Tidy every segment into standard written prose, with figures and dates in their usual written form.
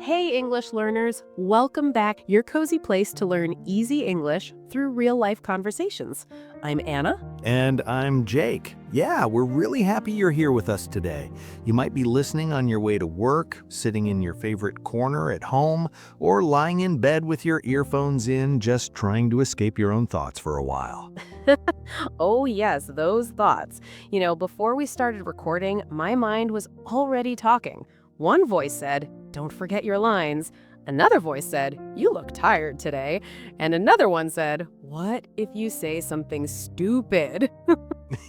Hey, English learners, welcome back. Your cozy place to learn easy English through real-life conversations. I'm Anna. And I'm Jake. Yeah, we're really happy you're here with us today. You might be listening on your way to work, sitting in your favorite corner at home, or lying in bed with your earphones in, just trying to escape your own thoughts for a while. Oh, yes, those thoughts. Before we started recording, my mind was already talking. One voice said, "Don't forget your lines." Another voice said, "You look tired today." And another one said, "What if you say something stupid?"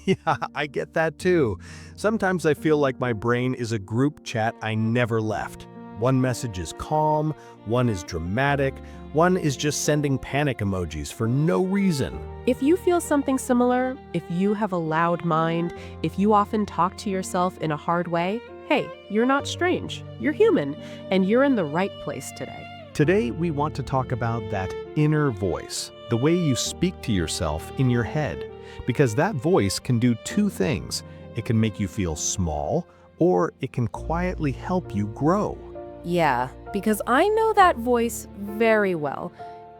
Yeah, I get that too. Sometimes I feel like my brain is a group chat I never left. One message is calm, one is dramatic, one is just sending panic emojis for no reason. If you feel something similar, if you have a loud mind, if you often talk to yourself in a hard way, hey, you're not strange. You're human, and you're in the right place today. Today, we want to talk about that inner voice, the way you speak to yourself in your head, because that voice can do two things. It can make you feel small, or it can quietly help you grow. Yeah, because I know that voice very well.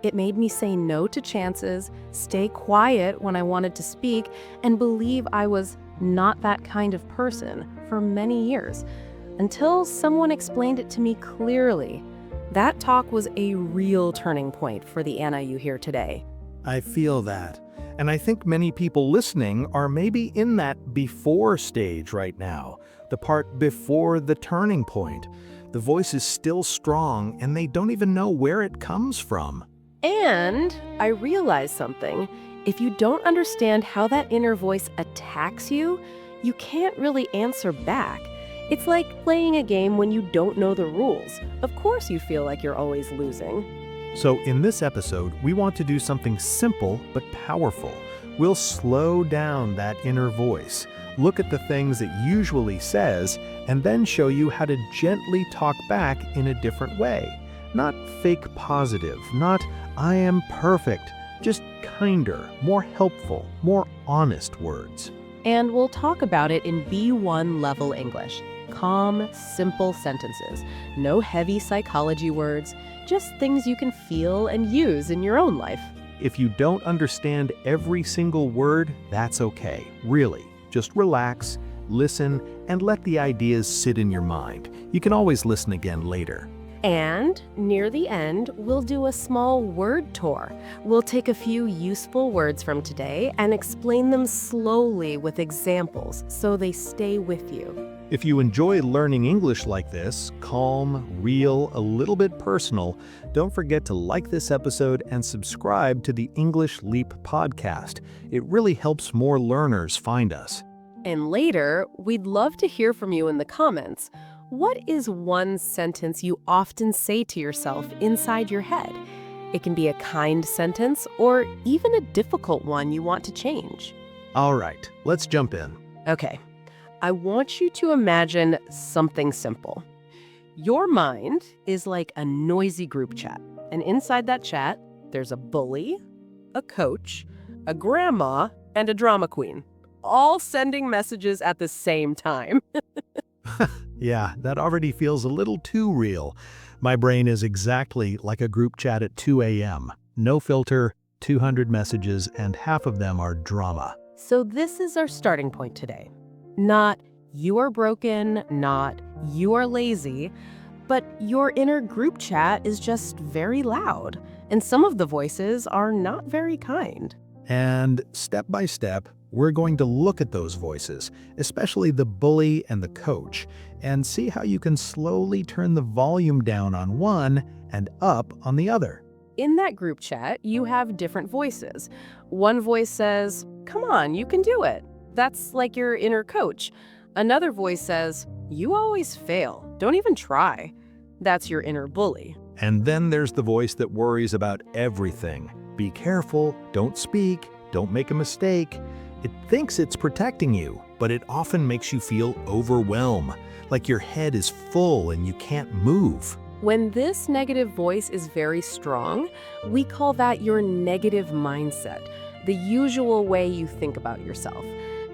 It made me say no to chances, stay quiet when I wanted to speak, and believe I was not that kind of person for many years, until someone explained it to me clearly. That talk was a real turning point for the Anna you hear today. I feel that. And I think many people listening are maybe in that before stage right now, the part before the turning point. The voice is still strong and they don't even know where it comes from. And I realized something. If you don't understand how that inner voice attacks you, you can't really answer back. It's like playing a game when you don't know the rules. Of course you feel like you're always losing. So in this episode, we want to do something simple but powerful. We'll slow down that inner voice, look at the things it usually says, and then show you how to gently talk back in a different way. Not fake positive, not "I am perfect," just kinder, more helpful, more honest words. And we'll talk about it in B1 level English. Calm, simple sentences. No heavy psychology words, just things you can feel and use in your own life. If you don't understand every single word, that's okay, really. Just relax, listen, and let the ideas sit in your mind. You can always listen again later. And near the end, we'll do a small word tour. We'll take a few useful words from today and explain them slowly with examples so they stay with you. If you enjoy learning English like this, calm, real, a little bit personal, don't forget to like this episode and subscribe to the English Leap podcast. It really helps more learners find us. And later, we'd love to hear from you in the comments. What is one sentence you often say to yourself inside your head? It can be a kind sentence or even a difficult one you want to change. All right, let's jump in. Okay, I want you to imagine something simple. Your mind is like a noisy group chat, and inside that chat, there's a bully, a coach, a grandma, and a drama queen, all sending messages at the same time. Yeah, that already feels a little too real. My brain is exactly like a group chat at 2 a.m. No filter, 200 messages, and half of them are drama. So this is our starting point today. Not "you are broken," not "you are lazy," but your inner group chat is just very loud, and some of the voices are not very kind. And step by step, we're going to look at those voices, especially the bully and the coach, and see how you can slowly turn the volume down on one and up on the other. In that group chat, you have different voices. One voice says, "Come on, you can do it." That's like your inner coach. Another voice says, "You always fail. Don't even try." That's your inner bully. And then there's the voice that worries about everything. Be careful, don't speak, don't make a mistake. It thinks it's protecting you, but it often makes you feel overwhelmed, like your head is full and you can't move. When this negative voice is very strong, we call that your negative mindset, the usual way you think about yourself.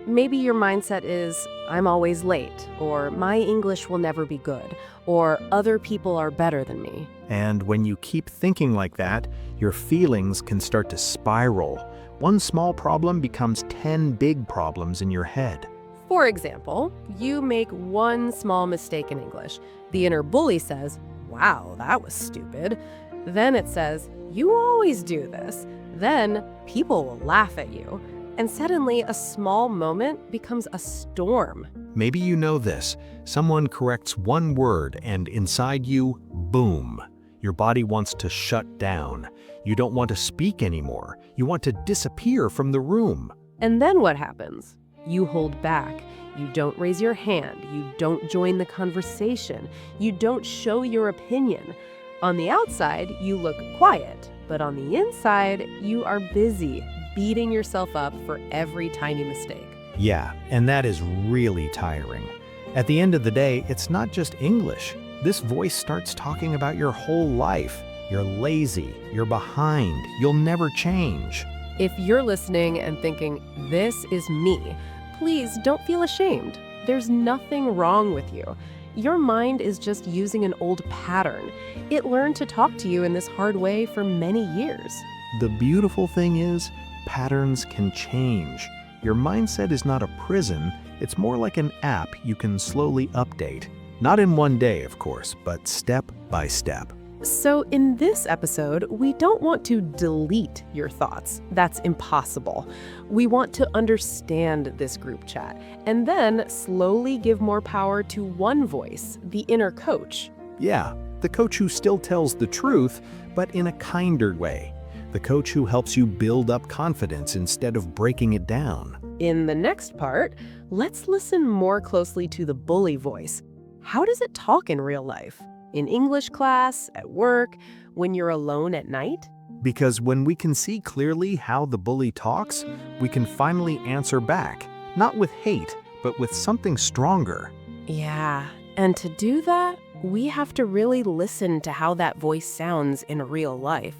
Maybe your mindset is, I'm always late, or my English will never be good, or other people are better than me. And when you keep thinking like that, your feelings can start to spiral. One small problem becomes 10 big problems in your head. For example, you make one small mistake in English. The inner bully says, wow, that was stupid. Then it says, you always do this. Then people will laugh at you. And suddenly, a small moment becomes a storm. Maybe you know this. Someone corrects one word and inside you, boom. Your body wants to shut down. You don't want to speak anymore. You want to disappear from the room. And then what happens? You hold back. You don't raise your hand. You don't join the conversation. You don't show your opinion. On the outside, you look quiet. But on the inside, you are busy, beating yourself up for every tiny mistake. Yeah, and that is really tiring. At the end of the day, it's not just English. This voice starts talking about your whole life. You're lazy, you're behind, you'll never change. If you're listening and thinking, this is me, please don't feel ashamed. There's nothing wrong with you. Your mind is just using an old pattern. It learned to talk to you in this hard way for many years. The beautiful thing is, patterns can change. Your mindset is not a prison, it's more like an app you can slowly update. Not in one day, of course, but step by step. So in this episode, we don't want to delete your thoughts. That's impossible. We want to understand this group chat and then slowly give more power to one voice, the inner coach. Yeah, the coach who still tells the truth, but in a kinder way. The coach who helps you build up confidence instead of breaking it down. In the next part, let's listen more closely to the bully voice. How does it talk in real life? In English class, at work, when you're alone at night? Because when we can see clearly how the bully talks, we can finally answer back, not with hate, but with something stronger. Yeah, and to do that, we have to really listen to how that voice sounds in real life.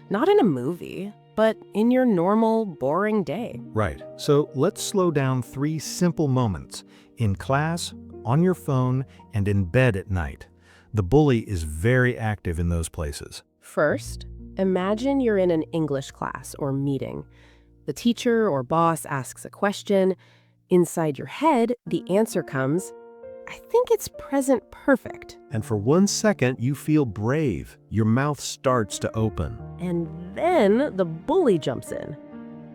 Not in a movie, but in your normal, boring day. Right, so let's slow down 3 simple moments. In class, on your phone, and in bed at night. The bully is very active in those places. First, imagine you're in an English class or meeting. The teacher or boss asks a question. Inside your head, the answer comes, I think it's present perfect. And for 1 second, you feel brave. Your mouth starts to open. And then the bully jumps in.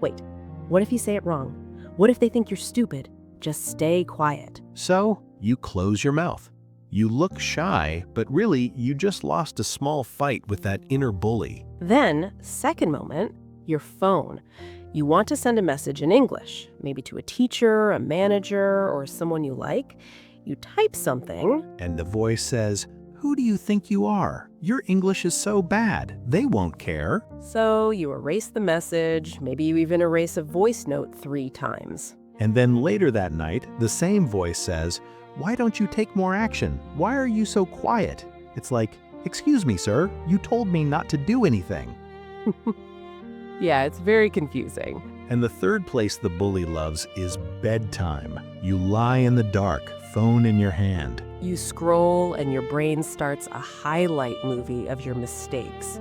Wait, what if you say it wrong? What if they think you're stupid? Just stay quiet. So, you close your mouth. You look shy, but really, you just lost a small fight with that inner bully. Then, second moment, your phone. You want to send a message in English, maybe to a teacher, a manager, or someone you like. You type something. And the voice says, who do you think you are? Your English is so bad, they won't care. So you erase the message, maybe you even erase a voice note 3 times. And then later that night, the same voice says, why don't you take more action? Why are you so quiet? It's like, excuse me, sir, you told me not to do anything. Yeah, it's very confusing. And the third place the bully loves is bedtime. You lie in the dark, phone in your hand. You scroll and your brain starts a highlight movie of your mistakes.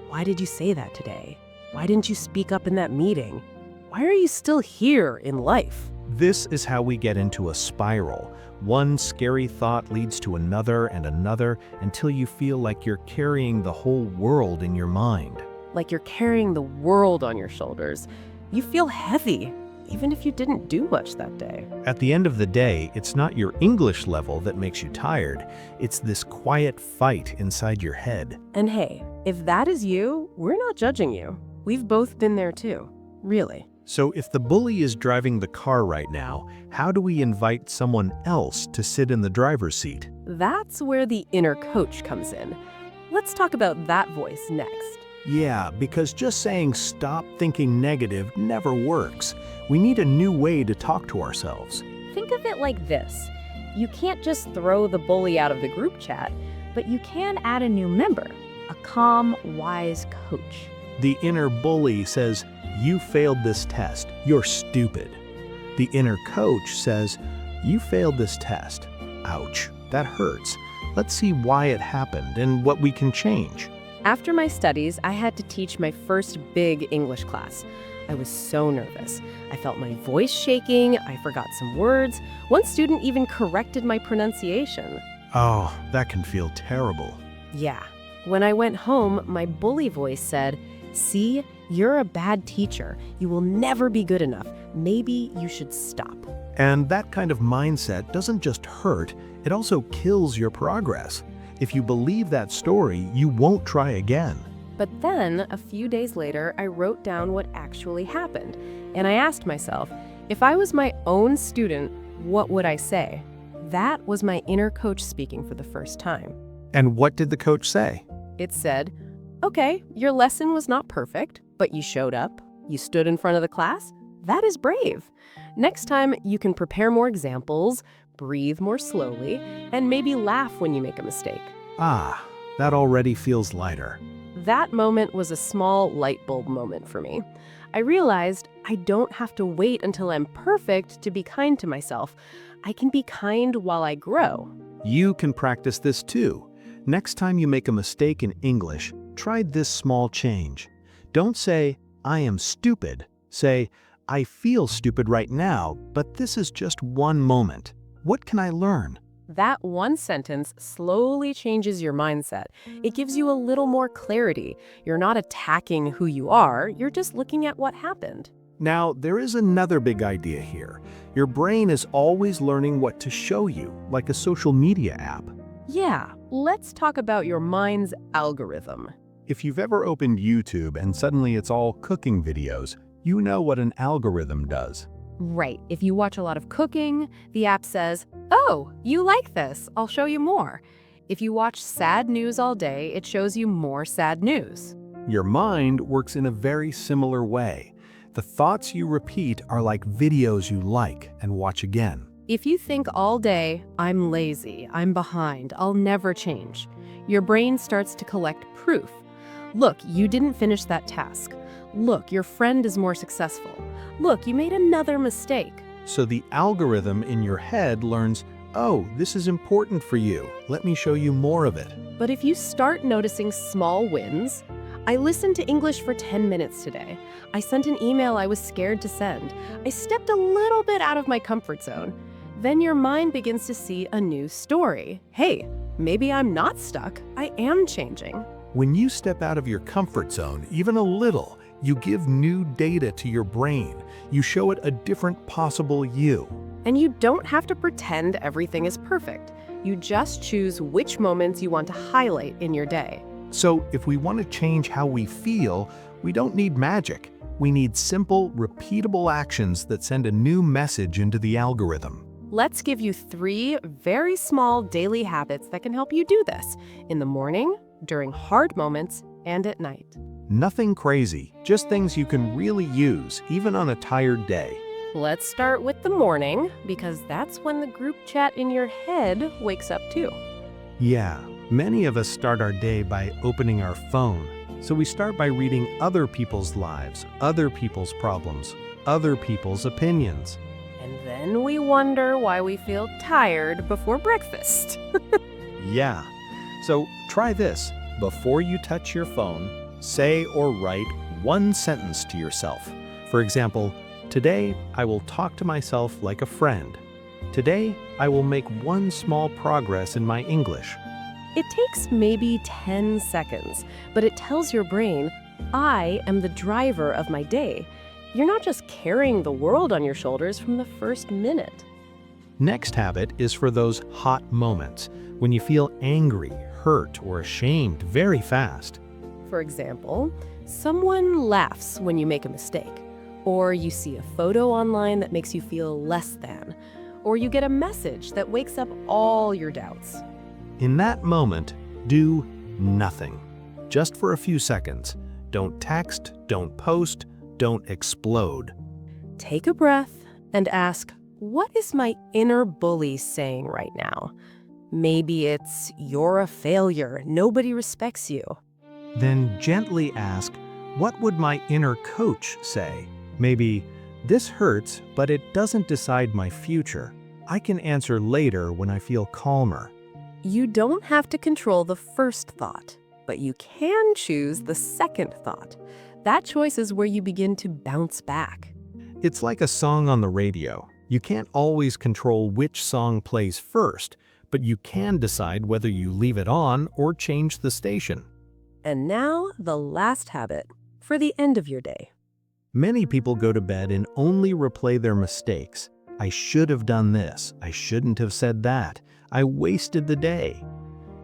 Why did you say that today? Why didn't you speak up in that meeting? Why are you still here in life? This is how we get into a spiral. One scary thought leads to another and another until you feel like you're carrying the whole world in your mind. Like you're carrying the world on your shoulders. You feel heavy, even if you didn't do much that day. At the end of the day, it's not your English level that makes you tired. It's this quiet fight inside your head. And hey, if that is you, we're not judging you. We've both been there too, really. So if the bully is driving the car right now, how do we invite someone else to sit in the driver's seat? That's where the inner coach comes in. Let's talk about that voice next. Yeah, because just saying stop thinking negative never works. We need a new way to talk to ourselves. Think of it like this. You can't just throw the bully out of the group chat, but you can add a new member, a calm, wise coach. The inner bully says, you failed this test, you're stupid. The inner coach says, "You failed this test. Ouch, that hurts. Let's see why it happened and what we can change." After my studies, I had to teach my first big English class. I was so nervous. I felt my voice shaking, I forgot some words. One student even corrected my pronunciation. Oh, that can feel terrible. Yeah. When I went home, my bully voice said, "See, you're a bad teacher. You will never be good enough. Maybe you should stop." And that kind of mindset doesn't just hurt, it also kills your progress. If you believe that story, you won't try again. But then, a few days later, I wrote down what actually happened. And I asked myself, if I was my own student, what would I say? That was my inner coach speaking for the first time. And what did the coach say? It said, "Okay, your lesson was not perfect, but you showed up. You stood in front of the class. That is brave. Next time, you can prepare more examples, breathe more slowly, and maybe laugh when you make a mistake." Ah, that already feels lighter. That moment was a small light bulb moment for me. I realized I don't have to wait until I'm perfect to be kind to myself. I can be kind while I grow. You can practice this too. Next time you make a mistake in English, try this small change. Don't say, "I am stupid." Say, "I feel stupid right now, but this is just one moment. What can I learn?" That one sentence slowly changes your mindset. It gives you a little more clarity. You're not attacking who you are, you're just looking at what happened. Now, there is another big idea here. Your brain is always learning what to show you, like a social media app. Yeah, let's talk about your mind's algorithm. If you've ever opened YouTube and suddenly it's all cooking videos, you know what an algorithm does. Right. If you watch a lot of cooking, the app says, "Oh, you like this. I'll show you more." If you watch sad news all day, it shows you more sad news. Your mind works in a very similar way. The thoughts you repeat are like videos you like and watch again. If you think all day, "I'm lazy, I'm behind, I'll never change," your brain starts to collect proof. Look, you didn't finish that task. Look, your friend is more successful. Look, you made another mistake. So the algorithm in your head learns, "Oh, this is important for you. Let me show you more of it." But if you start noticing small wins, I listened to English for 10 minutes today. I sent an email I was scared to send. I stepped a little bit out of my comfort zone. Then your mind begins to see a new story. Hey, maybe I'm not stuck. I am changing. When you step out of your comfort zone, even a little, you give new data to your brain. You show it a different possible you. And you don't have to pretend everything is perfect. You just choose which moments you want to highlight in your day. So if we want to change how we feel, we don't need magic. We need simple, repeatable actions that send a new message into the algorithm. Let's give you 3 very small daily habits that can help you do this in the morning, during hard moments, and at night. Nothing crazy, just things you can really use, even on a tired day. Let's start with the morning, because that's when the group chat in your head wakes up too. Yeah, many of us start our day by opening our phone. So we start by reading other people's lives, other people's problems, other people's opinions. And then we wonder why we feel tired before breakfast. Yeah. So try this. Before you touch your phone, say or write one sentence to yourself. For example, today I will talk to myself like a friend. Today I will make one small progress in my English. It takes maybe 10 seconds, but it tells your brain, I am the driver of my day. You're not just carrying the world on your shoulders from the first minute. Next habit is for those hot moments, when you feel angry, hurt, or ashamed very fast. For example, someone laughs when you make a mistake, or you see a photo online that makes you feel less than, or you get a message that wakes up all your doubts. In that moment, do nothing. Just for a few seconds. Don't text, don't post, don't explode. Take a breath and ask, what is my inner bully saying right now? Maybe it's, you're a failure, nobody respects you. Then gently ask, what would my inner coach say? Maybe, This hurts, but it doesn't decide my future. I can answer later when I feel calmer. You don't have to control the first thought, but you can choose the second thought. That choice is where you begin to bounce back. It's like a song on the radio. You can't always control which song plays first, but you can decide whether you leave it on or change the station. And now, the last habit for the end of your day. Many people go to bed and only replay their mistakes. I should have done this. I shouldn't have said that. I wasted the day.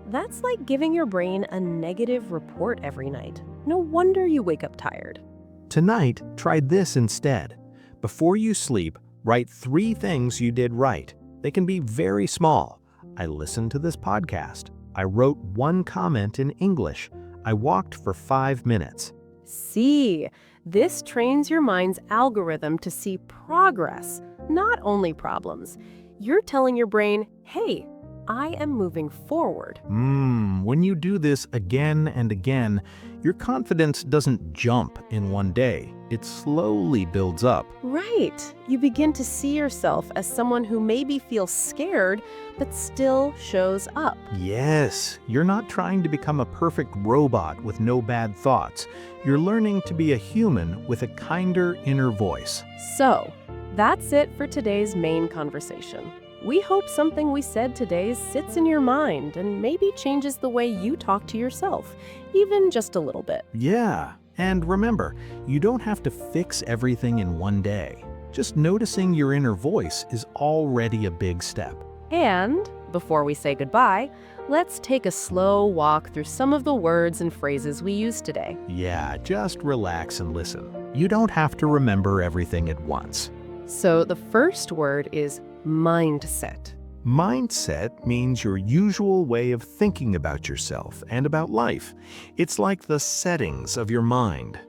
That's like giving your brain a negative report every night. No wonder you wake up tired. Tonight, try this instead. Before you sleep, write 3 things you did right. They can be very small. I listened to this podcast. I wrote 1 comment in English. I walked for 5 minutes. See, this trains your mind's algorithm to see progress, not only problems. You're telling your brain, hey, I am moving forward. When you do this again and again, your confidence doesn't jump in one day. It slowly builds up. Right. You begin to see yourself as someone who maybe feels scared, but still shows up. Yes, you're not trying to become a perfect robot with no bad thoughts. You're learning to be a human with a kinder inner voice. So, that's it for today's main conversation. We hope something we said today sits in your mind and maybe changes the way you talk to yourself, even just a little bit. Yeah, and remember, you don't have to fix everything in one day. Just noticing your inner voice is already a big step. And before we say goodbye, let's take a slow walk through some of the words and phrases we used today. Yeah, just relax and listen. You don't have to remember everything at once. So the first word is mindset. Mindset means your usual way of thinking about yourself and about life. It's like the settings of your mind.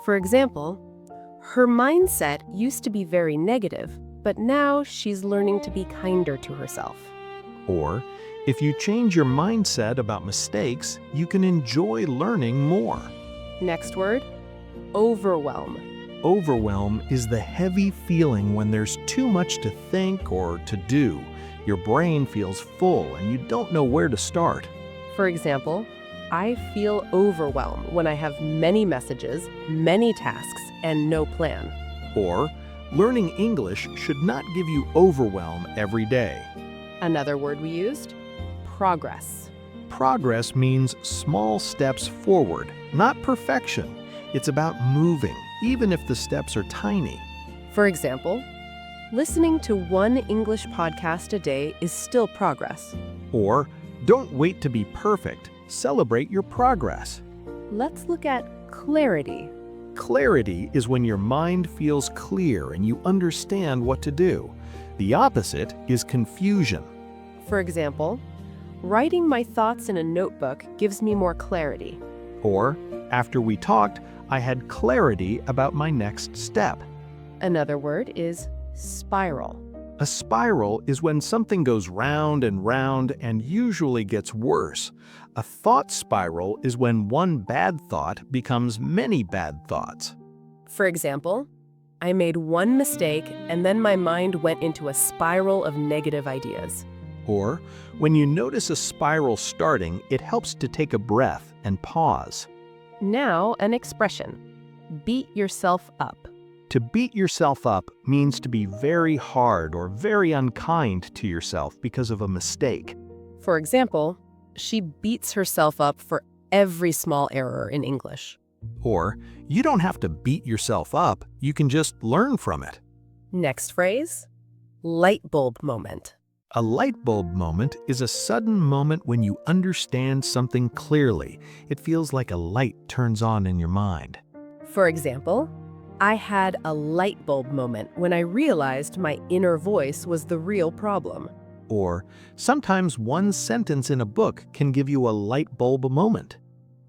For example, her mindset used to be very negative, but now she's learning to be kinder to herself. Or, if you change your mindset about mistakes, you can enjoy learning more. Next word, overwhelm. Overwhelm is the heavy feeling when there's too much to think or to do. Your brain feels full and you don't know where to start. For example, I feel overwhelmed when I have many messages, many tasks, and no plan. Or, learning English should not give you overwhelm every day. Another word we used, progress. Progress means small steps forward, not perfection. It's about moving, even if the steps are tiny. For example, listening to 1 English podcast a day is still progress. Or, don't wait to be perfect. Celebrate your progress. Let's look at clarity. Clarity is when your mind feels clear and you understand what to do. The opposite is confusion. For example, writing my thoughts in a notebook gives me more clarity. Or, after we talked, I had clarity about my next step. Another word is spiral. A spiral is when something goes round and usually gets worse. A thought spiral is when one bad thought becomes many bad thoughts. For example, I made 1 mistake and then my mind went into a spiral of negative ideas. Or, when you notice a spiral starting, it helps to take a breath and pause. Now, an expression, beat yourself up. To beat yourself up means to be very hard or very unkind to yourself because of a mistake. For example, she beats herself up for every small error in English. Or, you don't have to beat yourself up, you can just learn from it. Next phrase, light bulb moment. A light bulb moment is a sudden moment when you understand something clearly. It feels like a light turns on in your mind. For example, I had a light bulb moment when I realized my inner voice was the real problem. Or, sometimes one sentence in a book can give you a light bulb moment.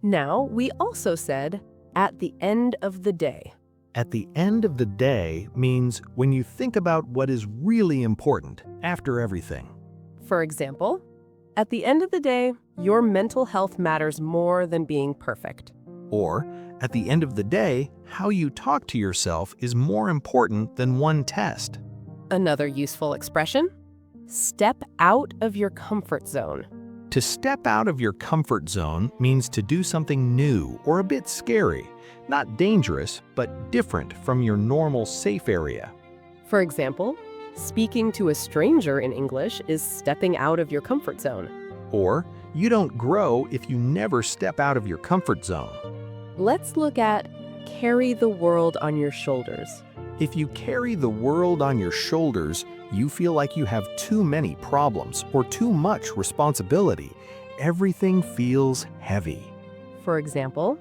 Now, we also said, at the end of the day. At the end of the day means when you think about what is really important after everything. For example, at the end of the day, your mental health matters more than being perfect. Or, at the end of the day, how you talk to yourself is more important than one test. Another useful expression: step out of your comfort zone. To step out of your comfort zone means to do something new or a bit scary, not dangerous, but different from your normal safe area. For example, speaking to a stranger in English is stepping out of your comfort zone. Or, you don't grow if you never step out of your comfort zone. Let's look at carry the world on your shoulders. If you carry the world on your shoulders, you feel like you have too many problems or too much responsibility. Everything feels heavy. For example,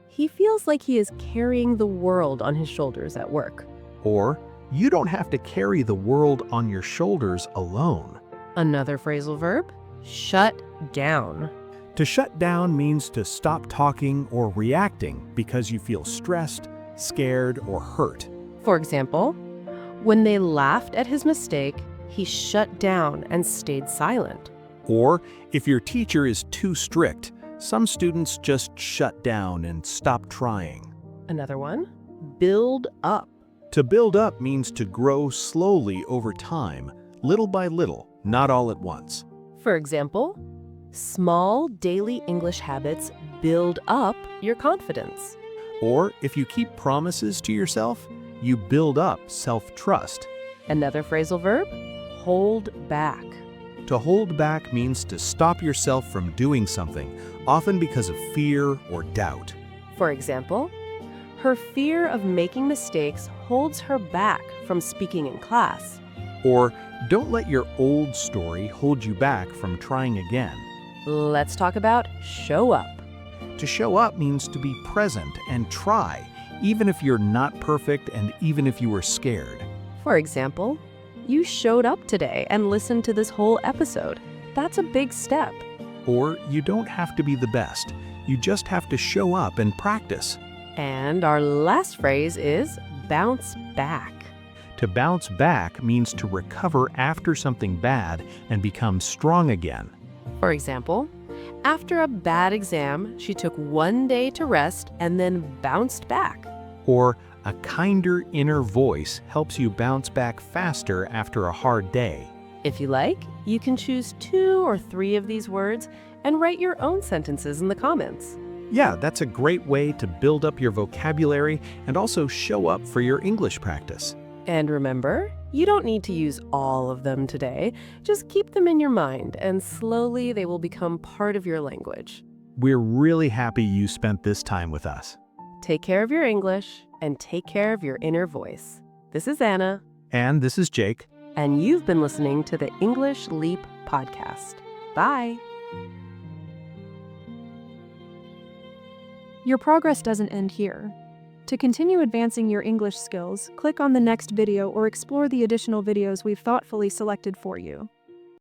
he feels like he is carrying the world on his shoulders at work. Or, you don't have to carry the world on your shoulders alone. Another phrasal verb: shut down. To shut down means to stop talking or reacting because you feel stressed, scared, or hurt. For example, when they laughed at his mistake, he shut down and stayed silent. Or, if your teacher is too strict, some students just shut down and stop trying. Another one: build up. To build up means to grow slowly over time, little by little, not all at once. For example, small daily English habits build up your confidence. Or, if you keep promises to yourself, you build up self-trust. Another phrasal verb: hold back. To hold back means to stop yourself from doing something, often because of fear or doubt. For example, her fear of making mistakes holds her back from speaking in class. Or, don't let your old story hold you back from trying again. Let's talk about show up. To show up means to be present and try, even if you're not perfect and even if you were scared. For example, you showed up today and listened to this whole episode. That's a big step. Or, you don't have to be the best. You just have to show up and practice. And our last phrase is bounce back. To bounce back means to recover after something bad and become strong again. For example, after a bad exam, she took one day to rest and then bounced back. Or, a kinder inner voice helps you bounce back faster after a hard day. If you like, you can choose 2 or 3 of these words and write your own sentences in the comments. Yeah, that's a great way to build up your vocabulary and also show up for your English practice. And remember, you don't need to use all of them today. Just keep them in your mind, and slowly they will become part of your language. We're really happy you spent this time with us. Take care of your English and take care of your inner voice. This is Anna. And this is Jake. And you've been listening to the English Leap podcast. Bye. Your progress doesn't end here. To continue advancing your English skills, click on the next video or explore the additional videos we've thoughtfully selected for you.